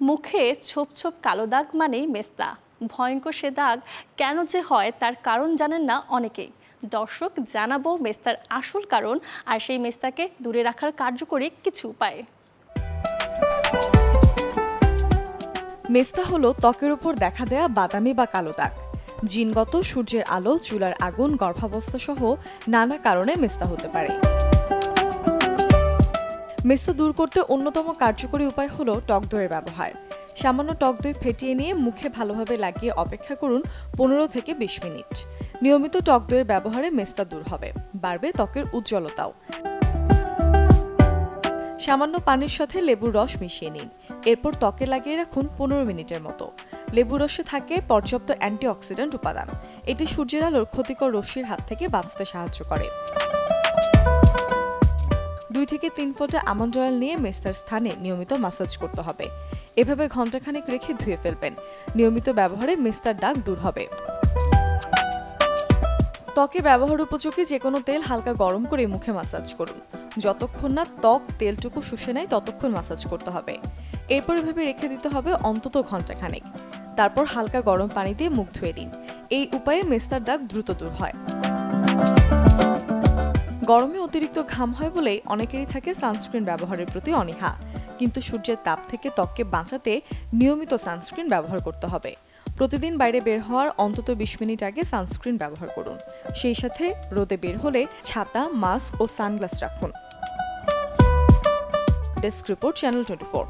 মুখে ছোপ ছোপ কালো দাগ মানেই মেস্তা। ভয়ঙ্কর সে দাগ কেন যে হয় তার কারণ জানেন না অনেকেই। দর্শক জানাবো মেস্তার আসল কারণ আর সেই মেস্তাকে দূরে রাখার কার্যকরী কিছু উপায়। মেস্তা হলো ত্বকের উপর দেখা দেয়া বাদামি বা কালো দাগ। জিনগত, সূর্যের আলো, চুলার আগুন, গর্ভাবস্থা সহ নানা কারণে মেস্তা হতে পারে। মেস্তা দূর করতে অন্যতম কার্যকরী উপায় হলো টক দইয়ের ব্যবহার। সামান্য টক দই ফেটিয়ে নিয়ে মুখে ভালোভাবে লাগিয়ে অপেক্ষা করুন 15 থেকে 20 মিনিট। নিয়মিত টক দইয়ের ব্যবহারে মেস্তা দূর হবে, বাড়বে ত্বকের উজ্জ্বলতাও। সামান্য পানির সাথে লেবুর রস মিশিয়ে নিন, এরপর ত্বকে লাগিয়ে রাখুন 15 মিনিটের মতো। লেবুর রসে থাকে পর্যাপ্ত অ্যান্টিঅক্সিডেন্ট উপাদান, এটি সূর্যের আলোর ক্ষতিকর রশ্মির হাত থেকে বাঁচতে সাহায্য করে। 2 থেকে 3 ফোঁটা আমন্ড অয়েল নিয়ে মেস্তার স্থানে নিয়মিত মাসাজ করতে হবে। এভাবে ঘন্টাখানেক রেখে ধুয়ে ফেলবেন। নিয়মিত ব্যবহারে মেস্তার দাগ দূর হবে। ত্বকে ব্যবহার উপযোগী যে কোনো তেল হালকা গরম করে মুখে মাসাজ করুন। যতক্ষণ না ত্বক তেলটুকু শুষে নেয় ততক্ষণ মাসাজ করতে হবে। এরপর এভাবে রেখে দিতে হবে অন্তত ঘন্টাখানেক। তারপর হালকা গরম পানি দিয়ে মুখ ধুয়ে নিন। এই উপায়ে মেস্তার দাগ দ্রুত দূর হয়। গরমে অতিরিক্ত ঘাম হয় বলেই অনেকেরই থাকে সানস্ক্রিন ব্যবহারের প্রতি অনীহা, কিন্তু সূর্যের তাপ থেকে ত্বককে বাঁচাতে নিয়মিত সানস্ক্রিন ব্যবহার করতে হবে। প্রতিদিন বাইরে বের হওয়ার অন্তত 20 মিনিট আগে সানস্ক্রিন ব্যবহার করুন। সেই সাথে রোদে বের হলে ছাতা, মাস্ক ও সানগ্লাস রাখুন। Desk report, channel 24।